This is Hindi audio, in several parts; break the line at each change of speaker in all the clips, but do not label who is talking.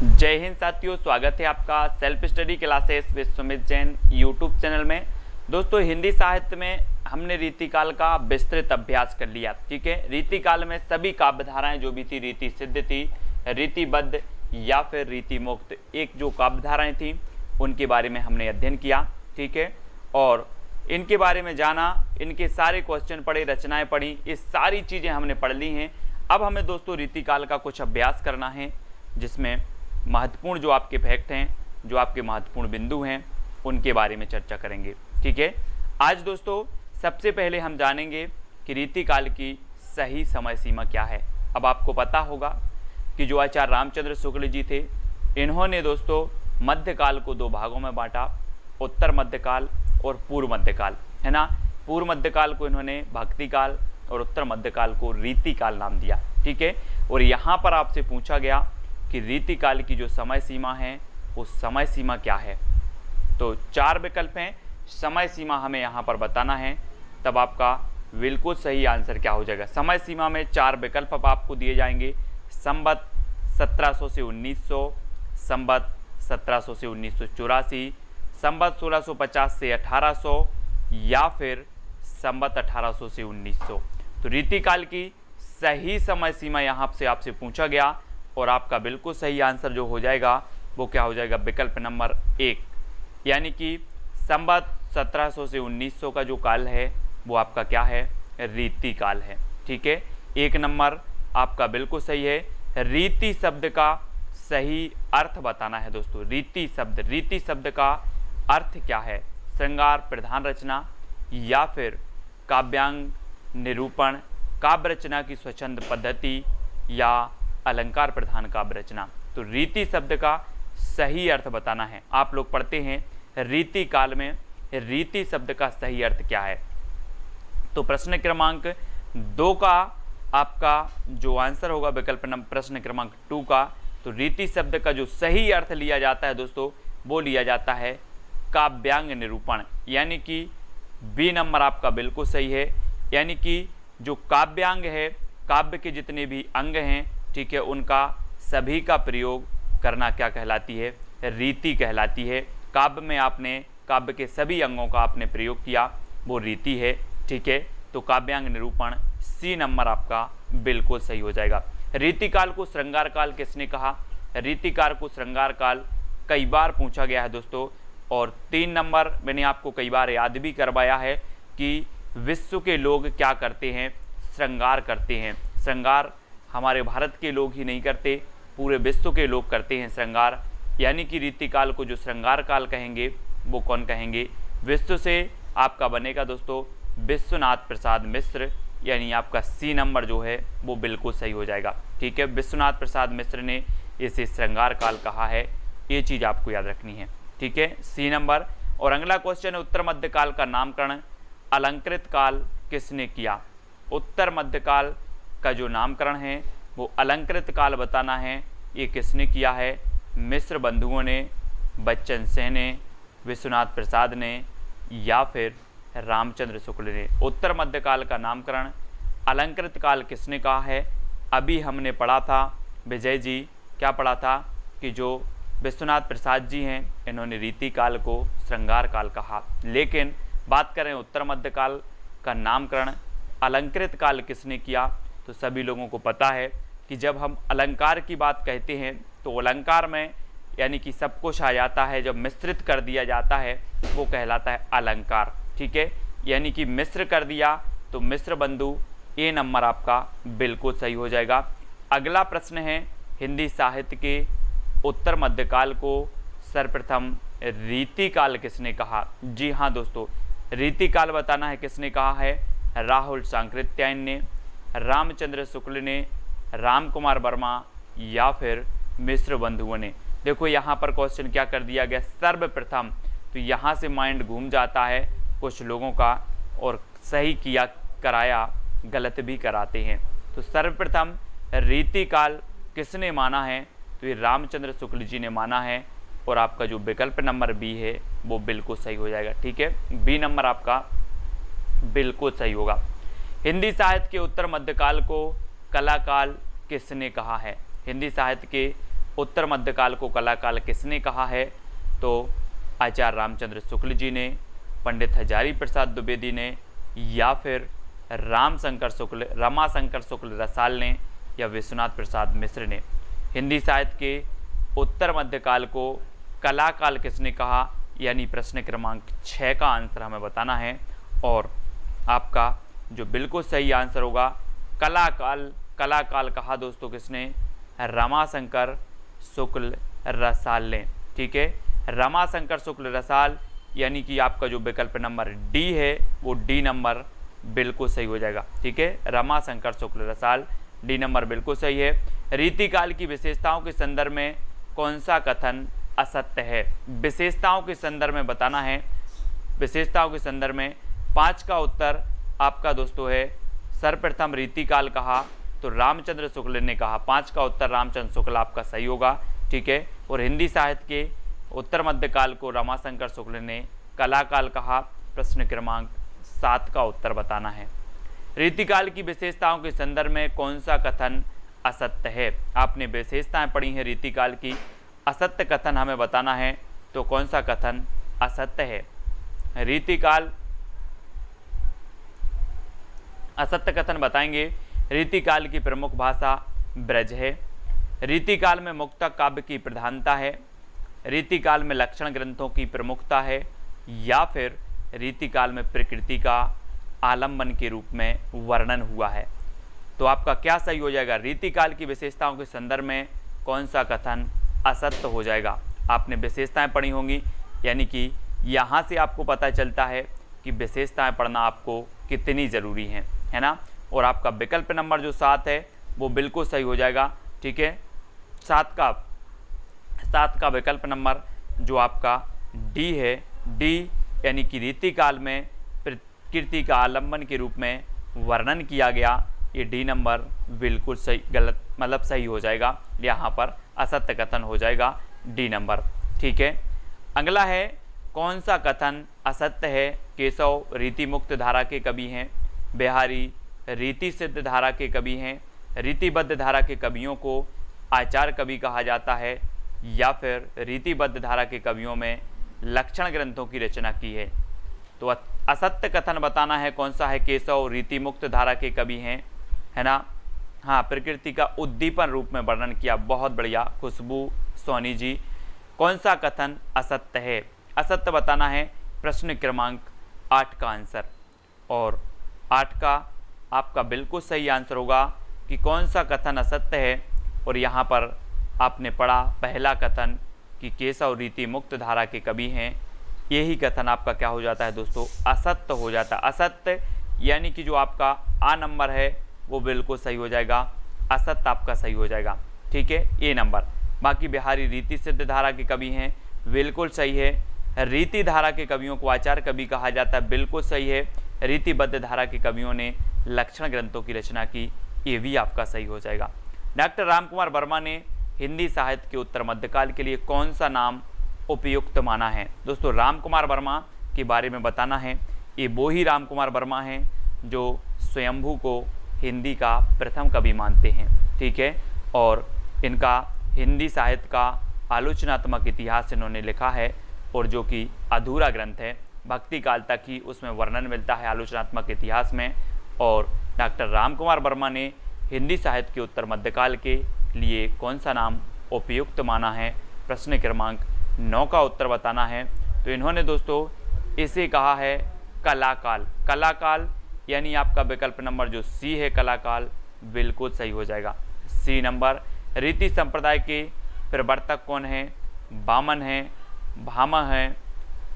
जय हिंद साथियों, स्वागत है आपका self study classes with Sumit Jain YouTube channel में। दोस्तों, हिंदी साहित्य में हमने रीतिकाल का विस्तृत अभ्यास कर लिया। ठीक है, रीतिकाल में सभी काव्य धाराएं जो भी थी, रीति सिद्ध थी, रीतिबद्ध या फिर रीति मुक्त, एक जो काव्य धाराएं थी उनके बारे में हमने अध्ययन किया। ठीक है, और इनके बारे में जाना, इनके सारे क्वेश्चन पढ़े, रचनाएं पढ़ी, ये सारी चीज़ें हमने पढ़ ली हैं। अब हमें दोस्तों रीतिकाल का कुछ अभ्यास करना है, जिसमें महत्वपूर्ण जो आपके फैक्ट हैं, जो आपके महत्वपूर्ण बिंदु हैं, उनके बारे में चर्चा करेंगे। ठीक है, आज दोस्तों सबसे पहले हम जानेंगे कि रीतिकाल की सही समय सीमा क्या है। अब आपको पता होगा कि जो आचार्य रामचंद्र शुक्ल जी थे, इन्होंने दोस्तों मध्यकाल को दो भागों में बांटा, उत्तर मध्यकाल और पूर्व मध्यकाल, है ना। पूर्व मध्यकाल को इन्होंने भक्ति काल और उत्तर मध्यकाल को रीतिकाल नाम दिया। ठीक है, और यहाँ पर आपसे पूछा गया कि रीतिकाल की जो समय सीमा है वो समय सीमा क्या है। तो चार विकल्प हैं, समय सीमा हमें यहाँ पर बताना है, तब आपका बिल्कुल सही आंसर क्या हो जाएगा। समय सीमा में चार विकल्प अब आपको दिए जाएंगे: संवत 1700 से 1900, संवत 1700 से 1984, संवत 1650 से 1800 या फिर संवत 1800 से 1900। तो रीतिकाल की सही समय सीमा यहाँ से आपसे पूछा गया और आपका बिल्कुल सही आंसर जो हो जाएगा वो क्या हो जाएगा, विकल्प नंबर 1, यानी कि संवत 1700 से 1900 का जो काल है वो आपका क्या है, रीतिकाल है। ठीक है, 1 नंबर आपका बिल्कुल सही है। रीति शब्द का सही अर्थ बताना है दोस्तों। रीति शब्द का अर्थ क्या है? श्रृंगार प्रधान रचना या फिर काव्यांग निरूपण, काव्य रचना की स्वच्छंद पद्धति या अलंकार प्रधान काव्य रचना। तो रीति शब्द का सही अर्थ बताना है। आप लोग पढ़ते हैं रीति काल में रीति शब्द का सही अर्थ क्या है। तो प्रश्न क्रमांक 2 का आपका जो आंसर होगा विकल्प नंबर प्रश्न क्रमांक 2 का, तो रीति शब्द का जो सही अर्थ लिया जाता है दोस्तों, वो लिया जाता है काव्यांग निरूपण, यानी कि बी नंबर आपका बिल्कुल सही है। यानी कि जो काव्यांग है, काव्य के जितने भी अंग हैं, ठीक है, उनका सभी का प्रयोग करना क्या कहलाती है, रीति कहलाती है। काव्य में आपने काव्य के सभी अंगों का आपने प्रयोग किया, वो रीति है। ठीक है, तो काव्यांग निरूपण सी नंबर आपका बिल्कुल सही हो जाएगा। रीतिकाल को श्रृंगार काल किसने कहा? रीतिकाल को श्रृंगार काल कई बार पूछा गया है दोस्तों, और 3 नंबर मैंने आपको कई बार याद भी करवाया है कि विश्व के लोग क्या करते हैं, श्रृंगार करते हैं। श्रृंगार हमारे भारत के लोग ही नहीं करते, पूरे विश्व के लोग करते हैं श्रृंगार। यानी कि रीतिकाल को जो श्रृंगार काल कहेंगे वो कौन कहेंगे? विश्व से आपका बनेगा दोस्तों विश्वनाथ प्रसाद मिश्र, यानी आपका सी नंबर जो है वो बिल्कुल सही हो जाएगा। ठीक है, विश्वनाथ प्रसाद मिश्र ने इसे श्रृंगार काल कहा है, ये चीज़ आपको याद रखनी है। ठीक है, सी नंबर। और अगला क्वेश्चन है, उत्तर मध्यकाल का नामकरण अलंकृत काल किसने किया? उत्तर मध्यकाल का जो नामकरण है वो अलंकृत काल बताना है, ये किसने किया है? मिश्र बंधुओं ने, बच्चन सेन ने, विश्वनाथ प्रसाद ने या फिर रामचंद्र शुक्ल ने। उत्तर मध्यकाल का नामकरण अलंकृत काल किसने कहा है? अभी हमने पढ़ा था, विजय जी क्या पढ़ा था कि जो विश्वनाथ प्रसाद जी हैं इन्होंने रीतिकाल को श्रृंगार काल कहा। लेकिन बात करें उत्तर मध्यकाल का नामकरण अलंकृत काल किसने किया, तो सभी लोगों को पता है कि जब हम अलंकार की बात कहते हैं तो अलंकार में यानी कि सब कुछ आ जाता है, जब मिश्रित कर दिया जाता है वो कहलाता है अलंकार। ठीक है, यानी कि मिश्र कर दिया तो मिश्र बंधु, ए नंबर आपका बिल्कुल सही हो जाएगा। अगला प्रश्न है, हिंदी साहित्य के उत्तर मध्यकाल को सर्वप्रथम रीतिकाल किसने कहा? जी हाँ दोस्तों, रीतिकाल बताना है किसने कहा है? राहुल सांकृत्यायन ने, रामचंद्र शुक्ल ने, राम कुमार वर्मा या फिर मिश्र बंधुओं ने। देखो यहाँ पर क्वेश्चन क्या कर दिया गया, सर्वप्रथम, तो यहाँ से माइंड घूम जाता है कुछ लोगों का, और सही किया कराया गलत भी कराते हैं। तो सर्वप्रथम रीतिकाल किसने माना है? तो ये रामचंद्र शुक्ल जी ने माना है, और आपका जो विकल्प नंबर बी है वो बिल्कुल सही हो जाएगा। ठीक है, बी नंबर आपका बिल्कुल सही होगा। हिंदी साहित्य के उत्तर मध्यकाल को कलाकाल किसने कहा है? हिंदी साहित्य के उत्तर मध्यकाल को कलाकाल किसने कहा है? तो आचार्य रामचंद्र शुक्ल जी ने, पंडित हजारी प्रसाद द्विवेदी ने, या फिर रमाशंकर शुक्ल रसाल ने, या विश्वनाथ प्रसाद मिश्र ने। हिंदी साहित्य के उत्तर मध्यकाल को कलाकाल किसने कहा, यानी प्रश्न क्रमांक 6 का आंसर हमें बताना है। और आपका जो बिल्कुल सही आंसर होगा कलाकाल कहा दोस्तों किसने? रमाशंकर शुक्ल रसाल ने। ठीक है, रमाशंकर शुक्ल रसाल, यानी कि आपका जो विकल्प नंबर डी है वो डी नंबर बिल्कुल सही हो जाएगा। ठीक है, रमाशंकर शुक्ल रसाल, डी नंबर बिल्कुल सही है। रीतिकाल की विशेषताओं के संदर्भ में कौन सा कथन असत्य है? विशेषताओं के संदर्भ में बताना है। विशेषताओं के संदर्भ में 5 का उत्तर आपका दोस्तों है सर्वप्रथम रीतिकाल कहा तो रामचंद्र शुक्ल ने कहा। 5 का उत्तर रामचंद्र शुक्ल आपका सही होगा। ठीक है, और हिंदी साहित्य के उत्तर मध्यकाल को रमाशंकर शुक्ल ने कलाकाल कहा। प्रश्न क्रमांक 7 का उत्तर बताना है। रीतिकाल की विशेषताओं के संदर्भ में कौन सा कथन असत्य है? आपने विशेषताएं पढ़ी हैं रीतिकाल की, असत्य कथन हमें बताना है, तो कौन सा कथन असत्य है? रीतिकाल असत्य कथन बताएंगे। रीतिकाल की प्रमुख भाषा ब्रज है। रीतिकाल में मुक्तक काव्य की प्रधानता है। रीतिकाल में लक्षण ग्रंथों की प्रमुखता है, या फिर रीतिकाल में प्रकृति का आलम्बन के रूप में वर्णन हुआ है। तो आपका क्या सही हो जाएगा? रीतिकाल की विशेषताओं के संदर्भ में कौन सा कथन असत्य हो जाएगा? आपने विशेषताएं पढ़ी होंगी, यानी कि यहाँ से आपको पता चलता है कि विशेषताएं पढ़ना आपको कितनी ज़रूरी हैं, है ना। और आपका विकल्प नंबर जो 7 है वो बिल्कुल सही हो जाएगा। ठीक है, 7 का विकल्प नंबर जो आपका डी है, डी यानी कि रीतिकाल में प्रकृति का आलम्बन के रूप में वर्णन किया गया, ये डी नंबर बिल्कुल सही, गलत मतलब सही हो जाएगा। यहाँ पर असत्य कथन हो जाएगा डी नंबर। ठीक है, अगला है कौन सा कथन असत्य है? केशव रीति मुक्त धारा के कवि हैं, बिहारी रीति सिद्ध धारा के कवि हैं, रीतिबद्ध धारा के कवियों को आचार कवि कहा जाता है, या फिर रीतिबद्ध धारा के कवियों में लक्षण ग्रंथों की रचना की है। तो असत्य कथन बताना है कौन सा है? केशव रीति मुक्त धारा के कवि हैं, है ना। हाँ, प्रकृति का उद्दीपन रूप में वर्णन किया, बहुत बढ़िया खुशबू सोनी जी। कौन सा कथन असत्य है? असत्य बताना है। प्रश्न क्रमांक 8 का आंसर, और 8 का आपका बिल्कुल सही आंसर होगा कि कौन सा कथन असत्य है। और यहाँ पर आपने पढ़ा पहला कथन कि केशव रीति मुक्त धारा के कवि हैं, यही कथन आपका क्या हो जाता है दोस्तों? असत्य हो जाता है। असत्य यानी कि जो आपका आ नंबर है वो बिल्कुल सही हो जाएगा, असत्य आपका सही हो जाएगा। ठीक है, ए नंबर। बाकी बिहारी रीति सिद्ध धारा के कवि हैं, बिल्कुल सही है। रीति धारा के कवियों को आचार कवि कहा जाता है, बिल्कुल सही है। रीतिबद्ध धारा के कवियों ने लक्षण ग्रंथों की रचना की, ये भी आपका सही हो जाएगा। डॉक्टर रामकुमार वर्मा ने हिंदी साहित्य के उत्तर मध्यकाल के लिए कौन सा नाम उपयुक्त माना है? दोस्तों, रामकुमार वर्मा के बारे में बताना है। ये वो ही रामकुमार वर्मा हैं जो स्वयंभू को हिंदी का प्रथम कवि मानते हैं। ठीक है, और इनका हिंदी साहित्य का आलोचनात्मक इतिहास इन्होंने लिखा है, और जो कि अधूरा ग्रंथ है, भक्ति काल तक ही उसमें वर्णन मिलता है आलोचनात्मक इतिहास में। और डॉक्टर रामकुमार वर्मा ने हिंदी साहित्य के उत्तर मध्यकाल के लिए कौन सा नाम उपयुक्त माना है? प्रश्न क्रमांक 9 का उत्तर बताना है। तो इन्होंने दोस्तों इसे कहा है कलाकाल। कलाकाल यानी आपका विकल्प नंबर जो सी है कलाकाल, बिल्कुल सही हो जाएगा, सी नंबर। रीति संप्रदाय के प्रवर्तक कौन हैं? बामन हैं, भामा हैं,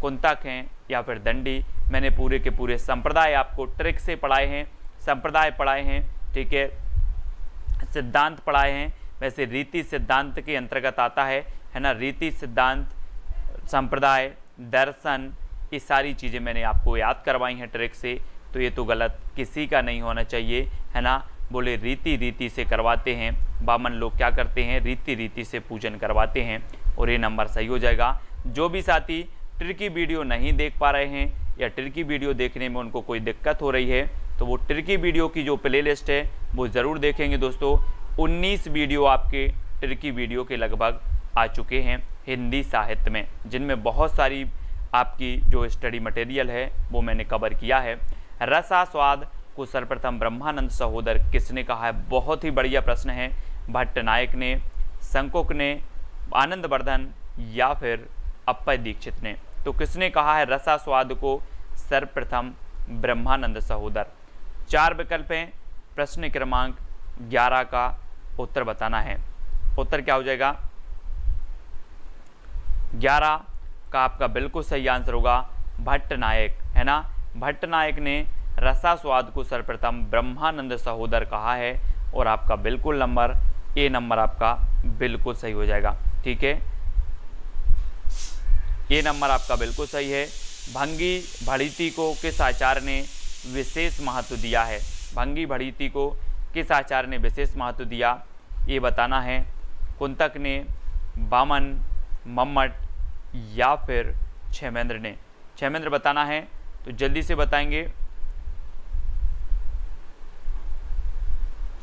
कुंतक हैं, या फिर दंडी। मैंने पूरे के पूरे संप्रदाय आपको ट्रिक से पढ़ाए हैं, संप्रदाय पढ़ाए हैं। ठीक है, सिद्धांत पढ़ाए हैं। वैसे रीति सिद्धांत के अंतर्गत आता है ना। रीति सिद्धांत, संप्रदाय, दर्शन, ये सारी चीज़ें मैंने आपको याद करवाई हैं ट्रिक से। तो ये तो गलत किसी का नहीं होना चाहिए, है ना। बोले रीति से करवाते हैं, बामन लोग क्या करते हैं? रीति से पूजन करवाते हैं, और ये नंबर सही हो जाएगा। जो भी साथी ट्रिकी वीडियो नहीं देख पा रहे हैं या ट्रिकी वीडियो देखने में उनको कोई दिक्कत हो रही है, तो वो ट्रिकी वीडियो की जो प्लेलिस्ट है वो ज़रूर देखेंगे दोस्तों। 19 वीडियो आपके ट्रिकी वीडियो के लगभग आ चुके हैं हिंदी साहित्य में, जिनमें बहुत सारी आपकी जो स्टडी मटेरियल है वो मैंने कवर किया है। रसास्वाद को सर्वप्रथम ब्रह्मानंद सहोदर किसने कहा है? बहुत ही बढ़िया प्रश्न है। भट्टनायक ने, शंकुक ने, आनंदवर्धन या फिर अप्पय दीक्षित ने? तो किसने कहा है रसास्वाद को सर्वप्रथम? ब्रह्मानंद सहोदर। 4 विकल्प हैं, प्रश्न क्रमांक 11 का उत्तर बताना है। उत्तर क्या हो जाएगा? 11 का आपका बिल्कुल सही आंसर होगा भट्टनायक, है ना। भट्टनायक ने रसास्वाद को सर्वप्रथम ब्रह्मानंद सहोदर कहा है और आपका बिल्कुल नंबर ए नंबर आपका बिल्कुल सही हो जाएगा। ठीक है, ए नंबर आपका बिल्कुल सही है। भंगी भड़ीती को किस आचार्य ने विशेष महत्व दिया है? भंगी भड़ीती को किस आचार्य ने विशेष महत्व दिया, ये बताना है। कुंतक ने, बामन, मम्मट या फिर क्षेमेंद्र ने? क्षेमेंद्र बताना है, तो जल्दी से बताएंगे।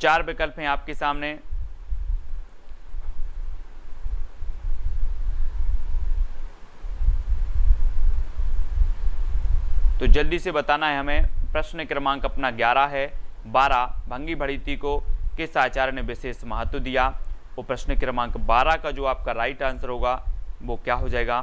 4 विकल्प हैं आपके सामने। तो जल्दी से बताना है हमें। प्रश्न क्रमांक अपना 11 है। 12 भंगी भड़ीती को किस आचार्य ने विशेष महत्व दिया? वो प्रश्न क्रमांक 12 का जो आपका राइट आंसर होगा वो क्या हो जाएगा?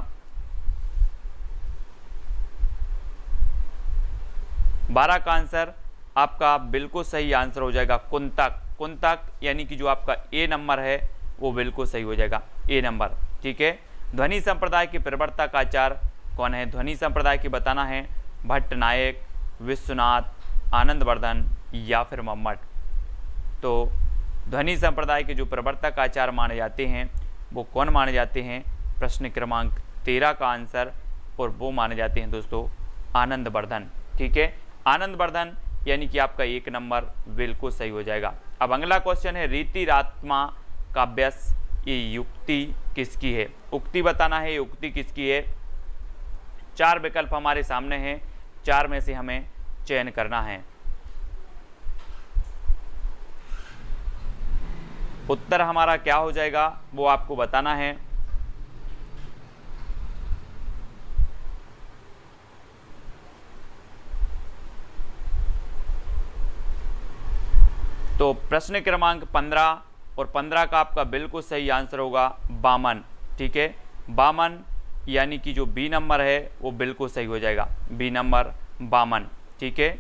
12 का आंसर आपका बिल्कुल सही आंसर हो जाएगा कुंतक। कुंतक यानी कि जो आपका ए नंबर है वो बिल्कुल सही हो जाएगा, ए नंबर। ठीक है, ध्वनि संप्रदाय के प्रवर्तक आचार्य कौन है? ध्वनि संप्रदाय की बताना है। भट्टनायक, विश्वनाथ, आनंदवर्धन या फिर मम्मट? तो ध्वनि संप्रदाय के जो प्रवर्तक आचार्य माने जाते हैं वो कौन माने जाते हैं? प्रश्न क्रमांक 13 का आंसर, और वो माने जाते हैं दोस्तों आनंदवर्धन। ठीक है, आनंदवर्धन यानी कि आपका 1 नंबर बिल्कुल सही हो जाएगा। अब अगला क्वेश्चन है, रीति रात्मा काव्यस ये युक्ति किसकी है? उक्ति बताना है, ये उक्ति किसकी है? 4 विकल्प हमारे सामने हैं, 4 में से हमें चयन करना है। उत्तर हमारा क्या हो जाएगा वो आपको बताना है। तो प्रश्न क्रमांक 15 और 15 का आपका बिल्कुल सही आंसर होगा बामन। ठीक है, बामन यानी कि जो बी नंबर है वो बिल्कुल सही हो जाएगा, बी नंबर बामन। ठीक है,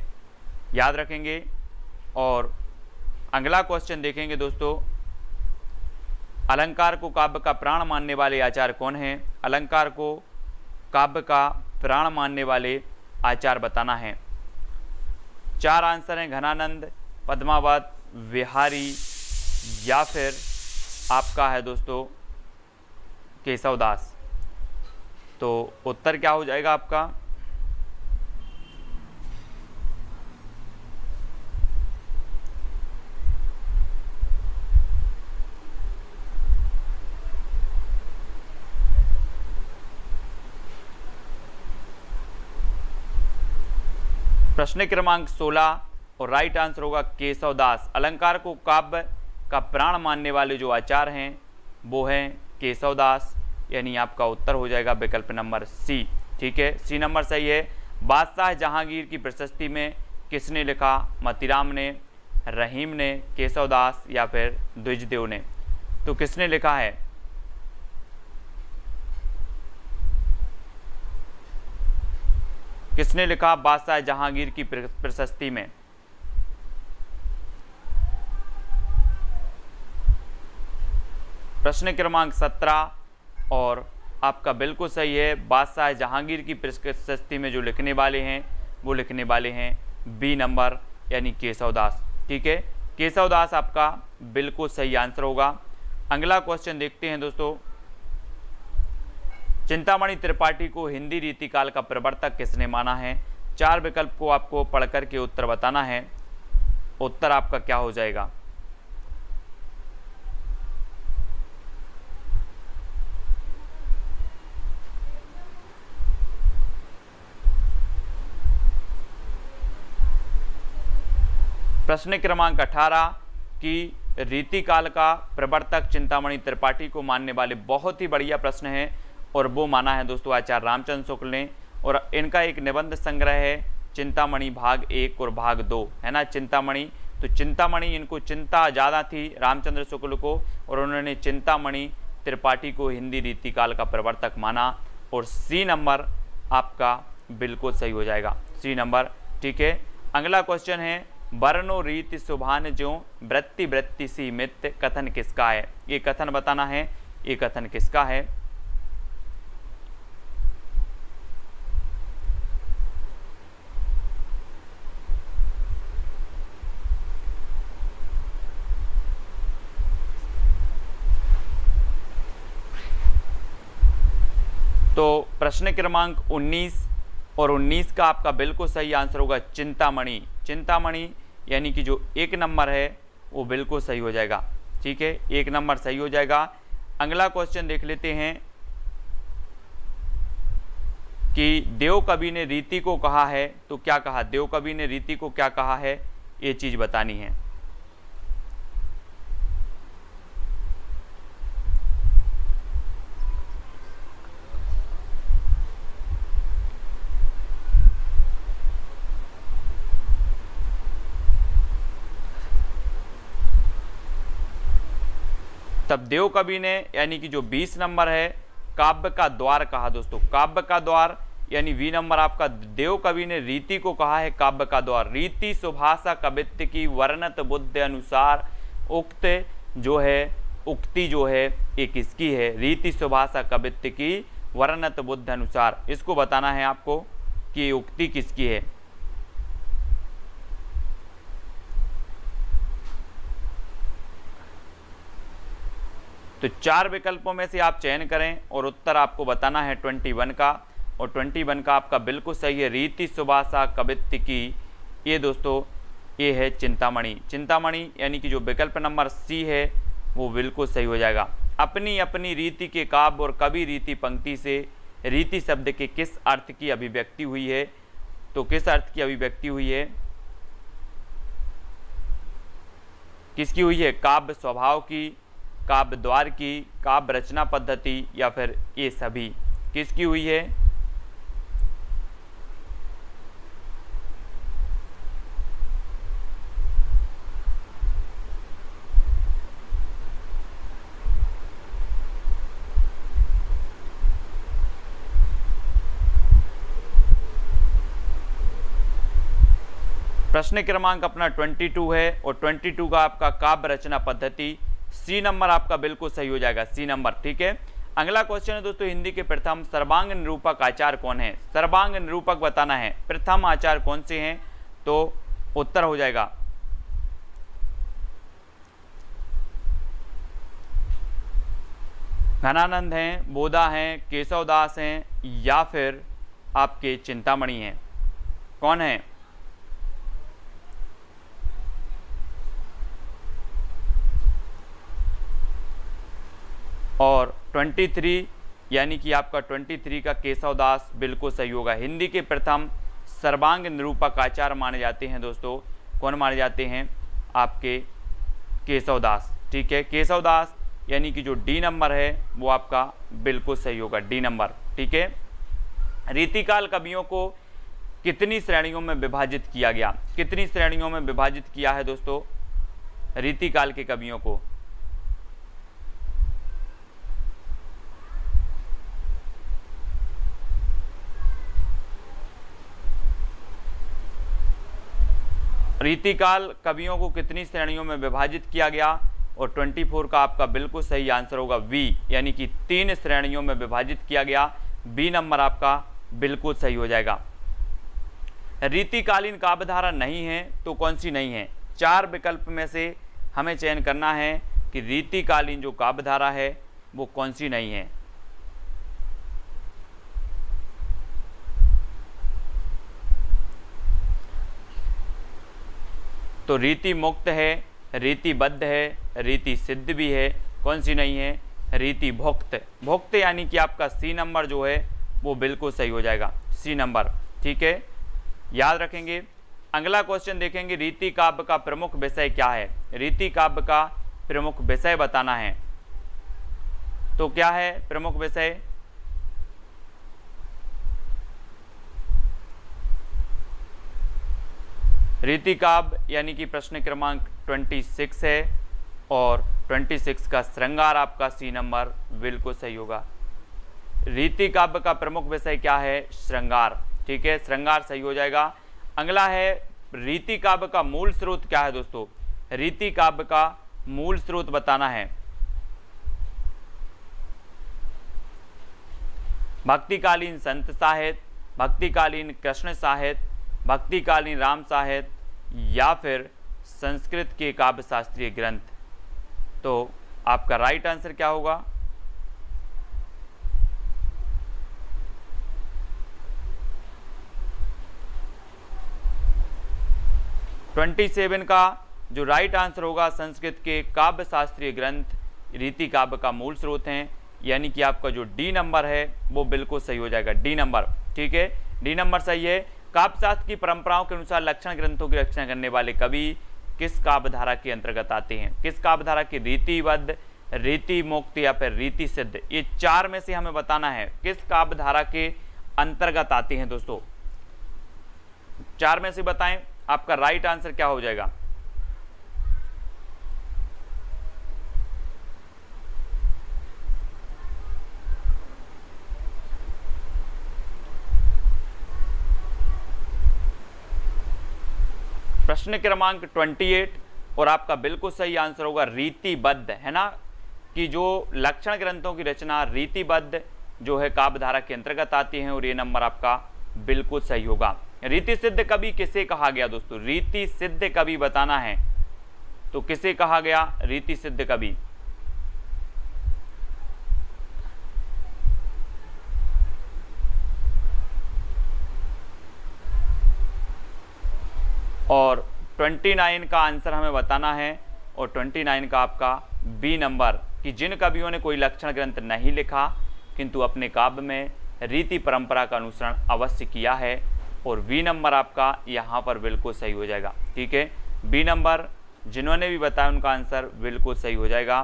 याद रखेंगे। और अगला क्वेश्चन देखेंगे दोस्तों, अलंकार को काव्य का प्राण मानने वाले आचार्य कौन हैं? अलंकार को काव्य का प्राण मानने वाले आचार्य बताना है। 4 आंसर हैं, घनानंद, पद्मावत, विहारी या फिर आपका है दोस्तों केशवदास। तो उत्तर क्या हो जाएगा आपका? प्रश्न क्रमांक 16 और राइट आंसर होगा केशवदास। अलंकार को काव्य का प्राण मानने वाले जो आचार्य हैं वो हैं केशवदास, यानी आपका उत्तर हो जाएगा विकल्प नंबर सी। ठीक है, सी नंबर सही है। बादशाह जहांगीर की प्रशस्ति में किसने लिखा? मतीराम ने, रहीम ने, केशवदास या फिर द्विजदेव ने? तो किसने लिखा है? किसने लिखा बादशाह जहांगीर की प्रशस्ति में? प्रश्न क्रमांक 17 और आपका बिल्कुल सही है। बादशाह जहांगीर की प्रशस्ति में जो लिखने वाले हैं वो लिखने वाले हैं बी नंबर यानी केशवदास। ठीक है, केशवदास आपका बिल्कुल सही आंसर होगा। अगला क्वेश्चन देखते हैं दोस्तों, चिंतामणि त्रिपाठी को हिंदी रीतिकाल का प्रवर्तक किसने माना है? 4 विकल्प को आपको पढ़ करके उत्तर बताना है। उत्तर आपका क्या हो जाएगा? प्रश्न क्रमांक 18 की रीतिकाल का प्रवर्तक चिंतामणि त्रिपाठी को मानने वाले बहुत ही बढ़िया प्रश्न है, और वो माना है दोस्तों आचार्य रामचंद्र शुक्ल ने। और इनका एक निबंध संग्रह है चिंतामणि भाग 1 और भाग 2, है ना। चिंतामणि, तो चिंतामणि, इनको चिंता ज़्यादा थी रामचंद्र शुक्ल को, और उन्होंने चिंतामणि त्रिपाठी को हिंदी रीतिकाल का प्रवर्तक माना। और सी नंबर आपका बिल्कुल सही हो जाएगा, सी नंबर। ठीक है, अगला क्वेश्चन है वर्णो रीति सुभान ज्यों वृत्ति वृत्ति सी मित, कथन किसका है? ये कथन बताना है, ये कथन किसका है? तो प्रश्न क्रमांक 19 और 19 का आपका बिल्कुल सही आंसर होगा चिंतामणि। चिंतामणि यानी कि जो 1 नंबर है वो बिल्कुल सही हो जाएगा। ठीक है, 1 नंबर सही हो जाएगा। अगला क्वेश्चन देख लेते हैं कि देव कवि ने रीति को कहा है, तो क्या कहा? देव कवि ने रीति को क्या कहा है, ये चीज बतानी है। तब देव कवि ने यानी कि जो 20 नंबर है काव्य का द्वार कहा दोस्तों, काव्य का द्वार यानी 20 नंबर आपका। देव कवि ने रीति को कहा है काव्य का द्वार। रीति सुभाषा कवित्व की वर्णत बुद्ध अनुसार, उक्त जो है, उक्ति जो है ये किसकी है? रीति सुभाषा कवित्व की वर्णत बुद्ध अनुसार, इसको बताना है आपको कि ये उक्ति किसकी है। तो 4 विकल्पों में से आप चयन करें और उत्तर आपको बताना है 21 का, और 21 का आपका बिल्कुल सही है रीति सुभाषा कवित्व की। ये दोस्तों ये है चिंतामणि। चिंतामणि यानी कि जो विकल्प नंबर सी है वो बिल्कुल सही हो जाएगा। अपनी अपनी रीति के काव्य और कवि रीति पंक्ति से रीति शब्द के किस अर्थ की अभिव्यक्ति हुई है? तो किस अर्थ की अभिव्यक्ति हुई है? किसकी हुई है? काव्य स्वभाव की, काव्य द्वार की, काव्य रचना पद्धति, या फिर ये सभी? किसकी हुई है? प्रश्न क्रमांक अपना 22 है, और 22 का आपका काव्य रचना पद्धति, सी नंबर आपका बिल्कुल सही हो जाएगा, सी नंबर। ठीक है, अगला क्वेश्चन है दोस्तों हिंदी के प्रथम सर्वांग निरूपक आचार्य कौन है? सर्वांग निरूपक बताना है, प्रथम आचार्य कौन से हैं? तो उत्तर हो जाएगा घनानंद हैं, बोधा हैं, केशवदास हैं, या फिर आपके चिंतामणि हैं। कौन है? और 23 यानी कि आपका 23 का केशवदास बिल्कुल सही होगा। हिंदी के प्रथम सर्वांग निरूपक आचार्य माने जाते हैं दोस्तों, कौन माने जाते हैं? आपके केशवदास। ठीक है, केशवदास यानी कि जो डी नंबर है वो आपका बिल्कुल सही होगा, डी नंबर। ठीक है, रीतिकाल कवियों को कितनी श्रेणियों में विभाजित किया गया? कितनी श्रेणियों में विभाजित किया है दोस्तों रीतिकाल के कवियों को? रीतिकाल कवियों को कितनी श्रेणियों में विभाजित किया गया? और 24 का आपका बिल्कुल सही आंसर होगा बी, यानी कि 3 श्रेणियों में विभाजित किया गया। बी नंबर आपका बिल्कुल सही हो जाएगा। रीतिकालीन काव्यधारा नहीं है तो कौन सी नहीं है? 4 विकल्प में से हमें चयन करना है कि रीतिकालीन जो काव्यधारा है वो कौन सी नहीं है। तो रीति मुक्त है, रीतिबद्ध है, रीति सिद्ध भी है, कौन सी नहीं है? रीति भुक्त। भुक्त यानी कि आपका सी नंबर जो है वो बिल्कुल सही हो जाएगा, सी नंबर। ठीक है, याद रखेंगे। अगला क्वेश्चन देखेंगे, रीति काव्य का प्रमुख विषय क्या है? रीति काव्य का प्रमुख विषय बताना है। तो क्या है प्रमुख विषय? रीतिकाव्य यानी कि प्रश्न क्रमांक 26 है और 26 का श्रृंगार आपका सी नंबर बिल्कुल सही होगा। रीतिकाव्य का प्रमुख विषय क्या है? श्रृंगार। ठीक है, श्रृंगार सही हो जाएगा। अगला है रीतिकाव्य का मूल स्रोत क्या है दोस्तों? रीतिकाव्य का मूल स्रोत बताना है। भक्तिकालीन संत साहित्य, भक्तिकालीन कृष्ण साहित्य, भक्तिकालीन राम साहित्य या फिर संस्कृत के काव्य शास्त्रीय ग्रंथ। तो आपका राइट आंसर क्या होगा? ट्वेंटी 27 का जो राइट आंसर होगा, संस्कृत के काव्य शास्त्रीय ग्रंथ रीति काव्य का मूल स्रोत हैं, यानी कि आपका जो डी नंबर है वो बिल्कुल सही हो जाएगा, डी नंबर। ठीक है, डी नंबर सही है। काव्य शास्त्र की परंपराओं के अनुसार लक्षण ग्रंथों की रचना करने वाले कवि किस काव्य धारा के अंतर्गत आते हैं? किस काव्य धारा की? रीतिबद्ध, रीति मुक्त या फिर रीति सिद्ध। ये चार में से हमें बताना है किस काव्य धारा के अंतर्गत आते हैं दोस्तों। चार में से बताएं, आपका राइट आंसर क्या हो जाएगा? प्रश्न क्रमांक 28 और आपका बिल्कुल सही आंसर होगा रीतिबद्ध, है ना, कि जो लक्षण ग्रंथों की रचना रीतिबद्ध जो है काव्य धारा के अंतर्गत आती है, और ये नंबर आपका बिल्कुल सही होगा। रीति सिद्ध कवि किसे कहा गया दोस्तों? रीति सिद्ध कवि बताना है, तो किसे कहा गया रीति सिद्ध कवि? और 29 का आंसर हमें बताना है, और 29 का आपका बी नंबर, कि जिन कवियों ने कोई लक्षण ग्रंथ नहीं लिखा किंतु अपने काव्य में रीति परंपरा का अनुसरण अवश्य किया है, और बी नंबर आपका यहाँ पर बिल्कुल सही हो जाएगा। ठीक है, बी नंबर जिन्होंने भी बताया उनका आंसर बिल्कुल सही हो जाएगा।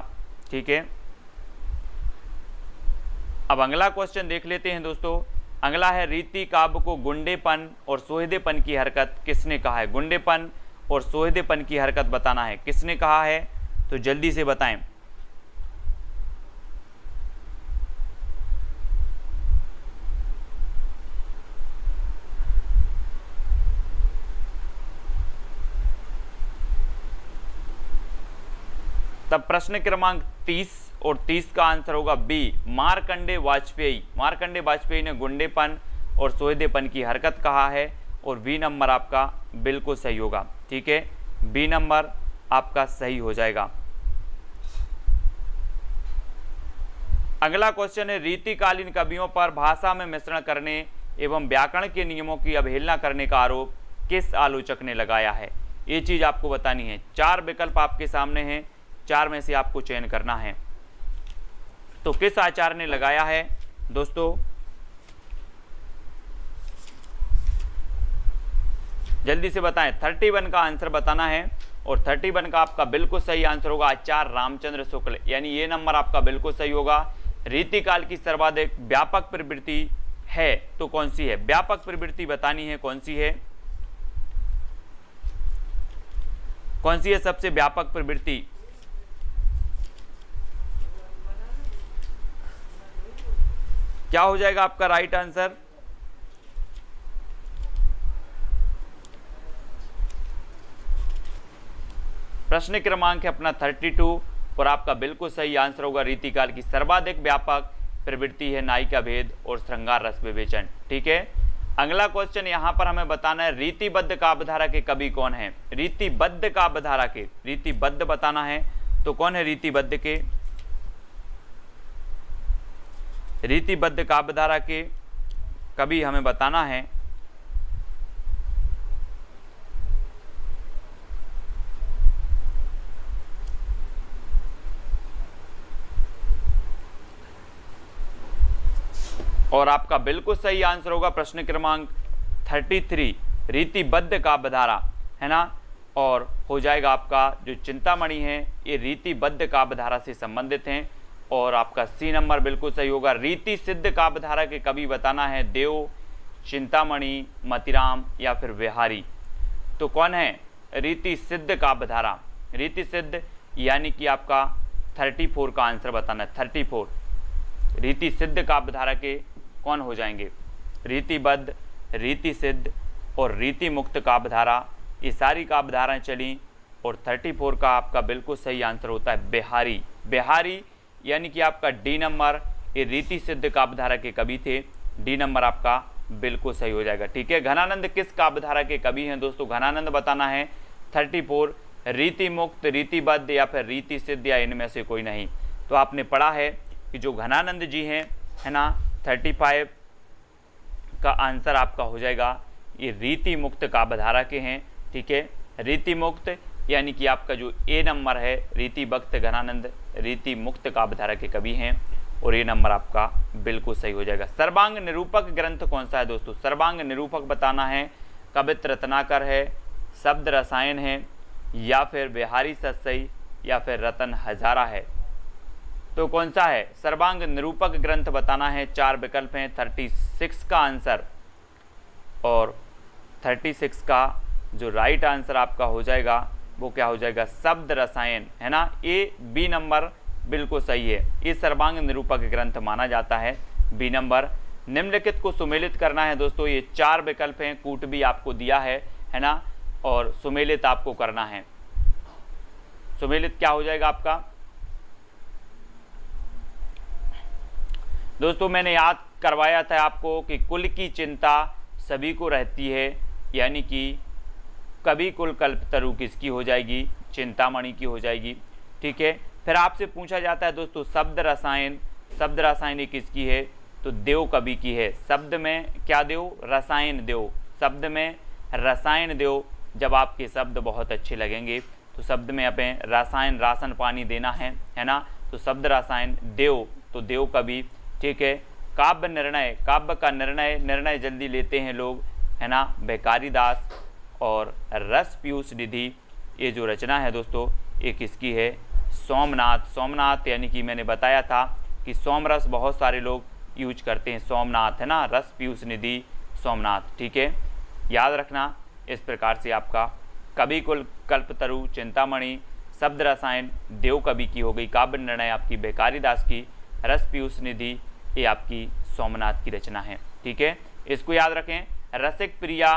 ठीक है, अब अगला क्वेश्चन देख लेते हैं दोस्तों। अगला है रीति काव्य को गुंडेपन और सोहदेपन की हरकत किसने कहा है? गुंडेपन और सोहदेपन की हरकत बताना है, किसने कहा है? तो जल्दी से बताएं। तब प्रश्न क्रमांक 30 और 30 का आंसर होगा बी, मार्कंडे वाजपेयी। मार्कंडे वाजपेयी ने गुंडेपन और सोहदेपन की हरकत कहा है, और बी नंबर आपका बिल्कुल सही होगा। ठीक है, बी नंबर आपका सही हो जाएगा। अगला क्वेश्चन है रीतिकालीन कवियों पर भाषा में मिश्रण करने एवं व्याकरण के नियमों की अवहेलना करने का आरोप किस आलोचक ने लगाया है? ये चीज आपको बतानी है। चार विकल्प आपके सामने हैं, चार में से आपको चयन करना है। तो किस आचार्य ने लगाया है दोस्तों? जल्दी से बताएं। 31 का आंसर बताना है, और 31 का आपका बिल्कुल सही आंसर होगा आचार्य रामचंद्र शुक्ल, यानी ये नंबर आपका बिल्कुल सही होगा। रीतिकाल की सर्वाधिक व्यापक प्रवृत्ति है तो कौन सी है? व्यापक प्रवृत्ति बतानी है, कौन सी है? कौन सी है सबसे व्यापक प्रवृत्ति? क्या हो जाएगा आपका राइट आंसर? प्रश्न क्रमांक है अपना 32, और आपका बिल्कुल सही आंसर होगा रीतिकाल की सर्वाधिक व्यापक प्रवृत्ति है नायिका भेद और श्रृंगार रस विवेचन। ठीक है, अगला क्वेश्चन यहां पर हमें बताना है रीतिबद्ध काव्यधारा के कवि कौन है? रीतिबद्ध काव्यधारा के, रीतिबद्ध बताना है, तो कौन है रीतिबद्ध के? रीतिबद्ध काव्यधारा के कवि हमें बताना है। और आपका बिल्कुल सही आंसर होगा प्रश्न क्रमांक 33, रीतिबद्ध काव्यधारा, है ना। और हो जाएगा आपका जो चिंतामणि है ये रीतिबद्ध काव्यधारा से संबंधित हैं। और आपका सी नंबर बिल्कुल सही होगा। रीति सिद्ध काव्यधारा के कवि बताना है देव, चिंतामणि, मतिराम या फिर बिहारी। तो कौन है रीति सिद्ध काव्यधारा? रीति सिद्ध यानी कि आपका 34 का आंसर बताना है। 34 रीति सिद्ध काव्यधारा के कौन हो जाएंगे? रीतिबद्ध, रीति सिद्ध और रीति मुक्त काव्यधारा, ये सारी काव्यधाराएं चली और 34 का आपका बिल्कुल सही आंसर होता है बिहारी। बिहारी यानी कि आपका डी नंबर, ये रीति सिद्ध काव्यधारा के कवि थे। डी नंबर आपका बिल्कुल सही हो जाएगा। ठीक है, घनानंद किस काव्यधारा के कवि हैं दोस्तों? घनानंद बताना है 34 रीति मुक्त, रीतिबद्ध या फिर रीति सिद्ध या इनमें से कोई नहीं। तो आपने पढ़ा है कि जो घनानंद जी हैं, है ना, 35 का आंसर आपका हो जाएगा ये रीति मुक्त काव्यधारा के हैं। ठीक है, रीति मुक्त यानी कि आपका जो ए नंबर है रीति भक्त घनानंद रीति मुक्त काव्यधारा के कवि हैं और ये नंबर आपका बिल्कुल सही हो जाएगा। सर्वांग निरूपक ग्रंथ कौन सा है दोस्तों? सर्वांग निरूपक बताना है कवित्र रत्नाकर है, शब्द रसायन है या फिर बिहारी सतसई या फिर रतन हजारा है। तो कौन सा है सर्वांग निरूपक ग्रंथ बताना है। 4 विकल्प हैं। 36 का आंसर और 36 का जो राइट आंसर आपका हो जाएगा वो क्या हो जाएगा? शब्द रसायन, है ना। ए बी नंबर बिल्कुल सही है। ये सर्वांग निरूपक ग्रंथ माना जाता है। B number. निम्नलिखित को सुमेलित करना है दोस्तों। ये 4 विकल्प हैं। कूट भी आपको दिया है ना, और सुमेलित आपको करना है। सुमेलित क्या हो जाएगा आपका दोस्तों? मैंने याद करवाया था आपको कि कुल की चिंता सभी को रहती है, यानी कि कवि कुल कल्पतरु किसकी हो जाएगी? चिंतामणि की हो जाएगी। ठीक है, फिर आपसे पूछा जाता है दोस्तों शब्द रसायन, शब्द रसायन किसकी है? तो देव कवि की है। शब्द में क्या देव? रसायन देव। शब्द में रसायन देव। जब आपके शब्द बहुत अच्छे लगेंगे तो शब्द में हमें रसायन, राशन पानी देना है ना। तो शब्द रसायन देव, तो देव कवि। ठीक है, काव्य निर्णय, काव्य का निर्णय जल्दी लेते हैं लोग, है ना, बेकारी दास। और रस पीयूष निधि, ये जो रचना है दोस्तों ये किसकी है? सोमनाथ। सोमनाथ यानी कि मैंने बताया था कि सोमरस बहुत सारे लोग यूज करते हैं, सोमनाथ, है ना, रस पीयूष निधि सोमनाथ। ठीक है, याद रखना। इस प्रकार से आपका कवि कुल कल्पतरु चिंतामणि, शब्द रसायन देव कवि की हो गई, काव्य निर्णय आपकी बेकारी दास की, रस पीयूष निधि ये आपकी सोमनाथ की रचना है। ठीक है, इसको याद रखें। रसिक प्रिया,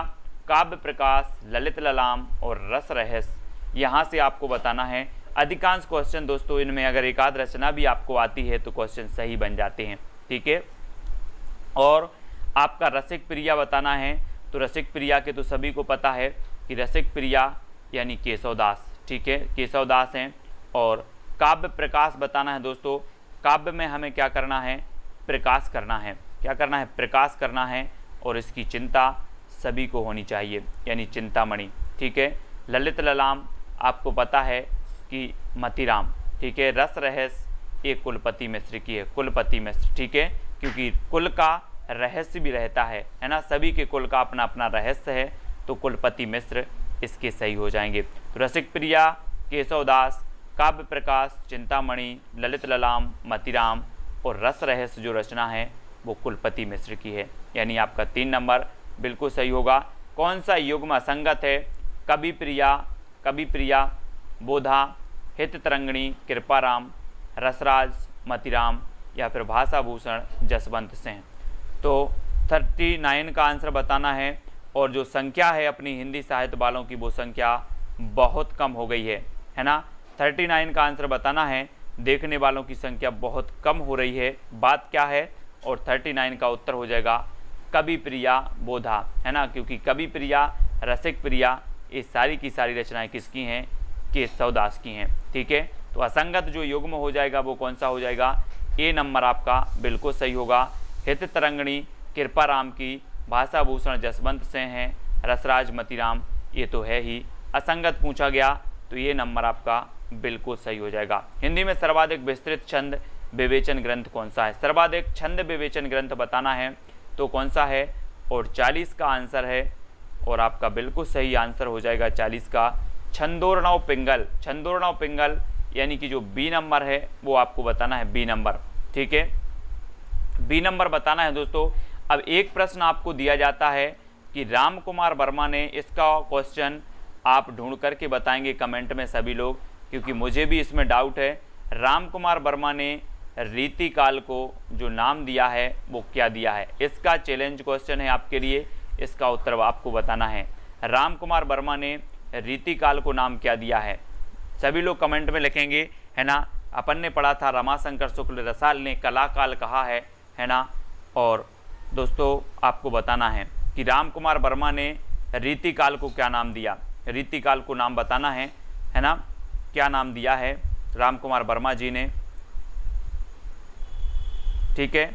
काव्य प्रकाश, ललित ललाम और रस रहस्य, यहाँ से आपको बताना है। अधिकांश क्वेश्चन दोस्तों इनमें अगर एक आध रचना भी आपको आती है तो क्वेश्चन सही बन जाते हैं। ठीक है, और आपका रसिक प्रिया बताना है। तो रसिक प्रिया के तो सभी को पता है कि रसिक प्रिया यानी केशवदास। ठीक है, केशवदास हैं। और काव्य प्रकाश बताना है दोस्तों। काव्य में हमें क्या करना है? प्रकाश करना है। क्या करना है? प्रकाश करना है। और इसकी चिंता सभी को होनी चाहिए, यानी चिंतामणि। ठीक है, ललित ललाम आपको पता है कि मतिराम। ठीक है, रस रहस्य ये कुलपति मिश्र की है, कुलपति मिश्र। ठीक है, क्योंकि कुल का रहस्य भी रहता है ना, सभी के कुल का अपना अपना रहस्य है, तो कुलपति मिश्र इसके सही हो जाएंगे। तो रसिक प्रिया, केशवदास, काव्य प्रकाश, चिंतामणि, ललित ललाम, मतिराम और रस रहस्य जो रचना है वो कुलपति मिश्र की है, यानी आपका 3 नंबर बिल्कुल सही होगा। कौन सा युग्म असंगत है? कवि प्रिया, बोधा, हित तरंगिणी, कृपाराम, रसराज, मतिराम या फिर भाषाभूषण जसवंत सिंह। तो 39 का आंसर बताना है। और जो संख्या है अपनी हिंदी साहित्य वालों की वो संख्या बहुत कम हो गई है ना। 39 का आंसर बताना है। देखने वालों की संख्या बहुत कम हो रही है, बात क्या है? और 39 का उत्तर हो जाएगा कवि प्रिया, बोधा, है ना, क्योंकि कवि प्रिया, रसिक प्रिया ये सारी की सारी रचनाएं किसकी हैं? केशवदास की हैं। ठीक है, तो असंगत जो युग्म हो जाएगा वो कौन सा हो जाएगा? ए नंबर आपका बिल्कुल सही होगा। हित तरंगिणी कृपाराम की, भाषाभूषण जसवंत सिंह हैं, रसराज मतिराम ये तो है ही। असंगत पूछा गया तो ये नंबर आपका बिल्कुल सही हो जाएगा। हिंदी में सर्वाधिक विस्तृत छंद विवेचन ग्रंथ कौन सा है? सर्वाधिक छंद विवेचन ग्रंथ बताना है तो कौन सा है? और 40 का आंसर है और आपका बिल्कुल सही आंसर हो जाएगा 40 का छंदोरनव पिंगल, छंदोरनव पिंगल यानी कि जो बी नंबर है वो आपको बताना है, बी नंबर। ठीक है, बी नंबर बताना है दोस्तों। अब एक प्रश्न आपको दिया जाता है कि राम कुमार वर्मा ने, इसका क्वेश्चन आप ढूंढ करके बताएंगे कमेंट में सभी लोग, क्योंकि मुझे भी इसमें डाउट है। राम कुमार वर्मा ने रीतिकाल को जो नाम दिया है वो क्या दिया है, इसका चैलेंज क्वेश्चन है आपके लिए, इसका उत्तर आपको बताना है। राम कुमार वर्मा ने रीतिकाल को नाम क्या दिया है, सभी लोग कमेंट में लिखेंगे, है ना। अपन ने पढ़ा था रमाशंकर शुक्ल रसाल ने कलाकाल कहा है ना। और दोस्तों आपको बताना है कि राम कुमार वर्मा ने रीतिकाल को क्या नाम दिया, रीतिकाल को नाम बताना है ना, क्या नाम दिया है राम कुमार वर्मा जी ने। ठीक है,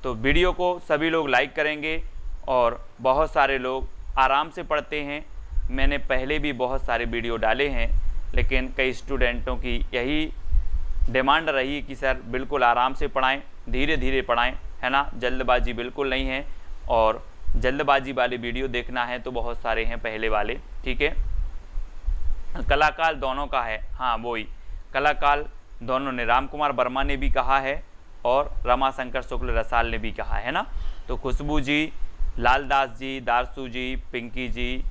तो वीडियो को सभी लोग लाइक करेंगे और बहुत सारे लोग आराम से पढ़ते हैं। मैंने पहले भी बहुत सारे वीडियो डाले हैं, लेकिन कई स्टूडेंटों की यही डिमांड रही कि सर बिल्कुल आराम से पढ़ाएं, धीरे धीरे पढ़ाएं, है ना, जल्दबाजी बिल्कुल नहीं है। और जल्दबाजी वाले वीडियो देखना है तो बहुत सारे हैं पहले वाले। ठीक है, कलाकाल दोनों का है, हाँ वही कलाकाल दोनों ने, राम कुमार वर्मा ने भी कहा है और रमाशंकर शुक्ल रसाल ने भी कहा है ना। तो खुशबू जी, लालदास जी, दारसू जी, पिंकी जी,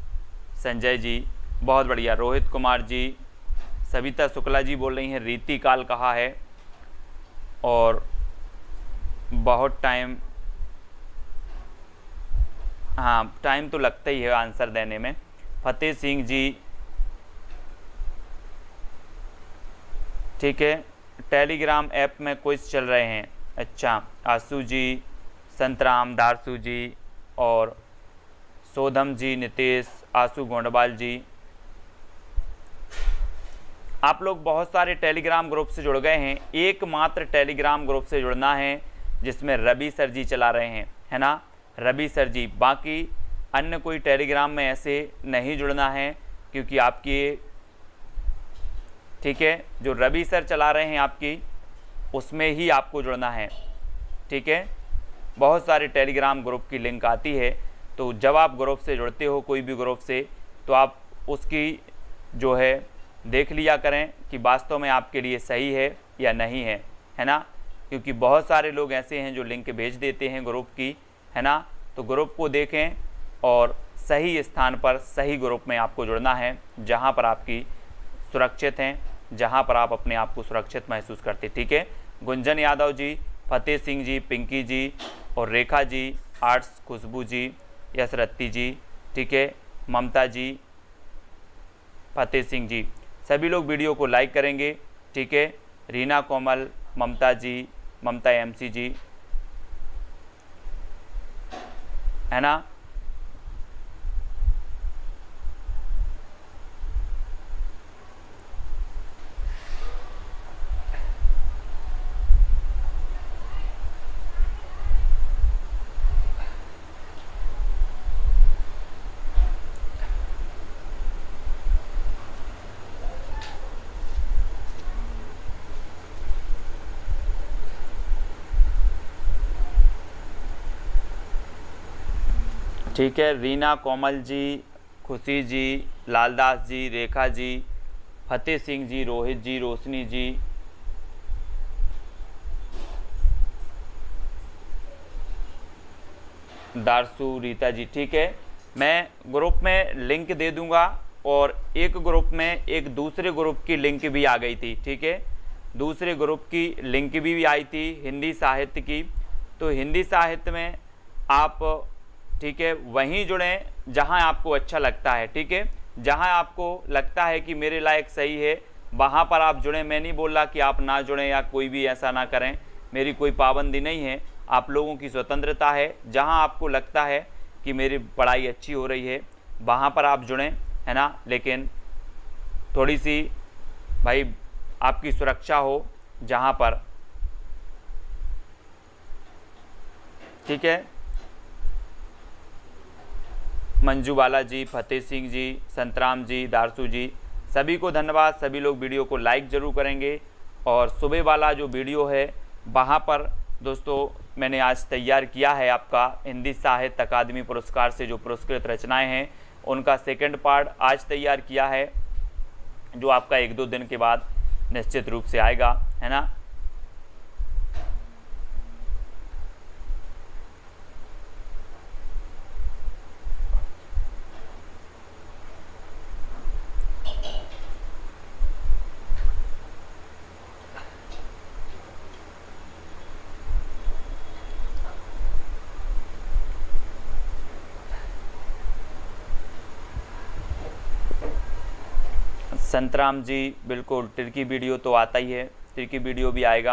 संजय जी, बहुत बढ़िया, रोहित कुमार जी, सविता शुक्ला जी बोल रही हैं रीतिकाल कहा है और बहुत टाइम, हाँ टाइम तो लगता ही है आंसर देने में। फतेह सिंह जी, ठीक है, टेलीग्राम ऐप में क्विज चल रहे हैं, अच्छा, आशु जी, संतराम, दारसू जी और सोधम जी, नितेश, आशु गोंडवाल जी, आप लोग बहुत सारे टेलीग्राम ग्रुप से जुड़ गए हैं। एकमात्र टेलीग्राम ग्रुप से जुड़ना है जिसमें रवि सर जी चला रहे हैं, है ना, रवि सर जी। बाकी अन्य कोई टेलीग्राम में ऐसे नहीं जुड़ना है, क्योंकि आपकी, ठीक है, जो रवि सर चला रहे हैं आपकी, उसमें ही आपको जुड़ना है। ठीक है, बहुत सारे टेलीग्राम ग्रुप की लिंक आती है, तो जब आप ग्रुप से जुड़ते हो कोई भी ग्रुप से, तो आप उसकी जो है देख लिया करें कि वास्तव में आपके लिए सही है या नहीं है ना। क्योंकि बहुत सारे लोग ऐसे हैं जो लिंक भेज देते हैं ग्रुप की, है ना। तो ग्रुप को देखें और सही स्थान पर सही ग्रुप में आपको जुड़ना है, जहां पर आपकी सुरक्षित हैं, जहां पर आप अपने आप को सुरक्षित महसूस करते। ठीक है, गुंजन यादव जी, फतेह सिंह जी, पिंकी जी और रेखा जी, आर्ट्स, खुशबू जी, यशरत्ती जी, ठीक है, ममता जी, फतेह सिंह जी, सभी लोग वीडियो को लाइक करेंगे। ठीक है, रीना कोमल, ममता जी, ममता एमसी जी, है ना। ठीक है, रीना कोमल जी, खुशी जी, लालदास जी, रेखा जी, फतेह सिंह जी, रोहित जी, रोशनी जी, दारसू, रीता जी। ठीक है, मैं ग्रुप में लिंक दे दूंगा और एक ग्रुप में एक दूसरे ग्रुप की लिंक भी आ गई थी। ठीक है, दूसरे ग्रुप की लिंक भी आई थी हिंदी साहित्य की। तो हिंदी साहित्य में आप, ठीक है, वहीं जुड़ें जहां आपको अच्छा लगता है। ठीक है, जहां आपको लगता है कि मेरे लायक सही है वहां पर आप जुड़ें। मैं नहीं बोल रहा कि आप ना जुड़ें या कोई भी ऐसा ना करें, मेरी कोई पाबंदी नहीं है, आप लोगों की स्वतंत्रता है। जहां आपको लगता है कि मेरी पढ़ाई अच्छी हो रही है वहां पर आप जुड़ें, है ना। लेकिन थोड़ी सी भाई आपकी सुरक्षा हो जहां पर, ठीक है। मंजू बाला जी, फतेह सिंह जी, संतराम जी, दारसू जी, सभी को धन्यवाद। सभी लोग वीडियो को लाइक ज़रूर करेंगे। और सुबह वाला जो वीडियो है वहाँ पर दोस्तों मैंने आज तैयार किया है आपका हिंदी साहित्य अकादमी पुरस्कार से जो पुरस्कृत रचनाएं हैं उनका सेकंड पार्ट आज तैयार किया है। जो आपका 1-2 दिन के बाद निश्चित रूप से आएगा, है ना। संतराम जी बिल्कुल, तिरकी वीडियो तो आता ही है, तिरकी वीडियो भी आएगा।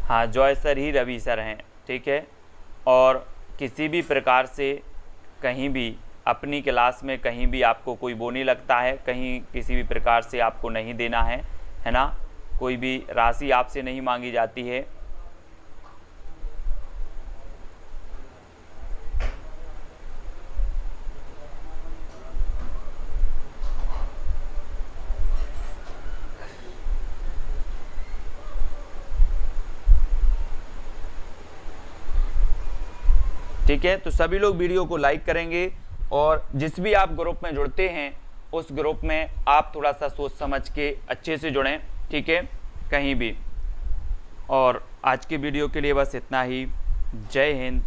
हाँ, जॉय सर ही रवि सर हैं, ठीक है। और किसी भी प्रकार से कहीं भी अपनी क्लास में कहीं भी आपको कोई बोनी लगता है, कहीं किसी भी प्रकार से आपको नहीं देना है ना, कोई भी राशि आपसे नहीं मांगी जाती है। ठीक है, तो सभी लोग वीडियो को लाइक करेंगे और जिस भी आप ग्रुप में जुड़ते हैं उस ग्रुप में आप थोड़ा सा सोच समझ के अच्छे से जुड़ें, ठीक है, कहीं भी। और आज की वीडियो के लिए बस इतना ही। जय हिंद,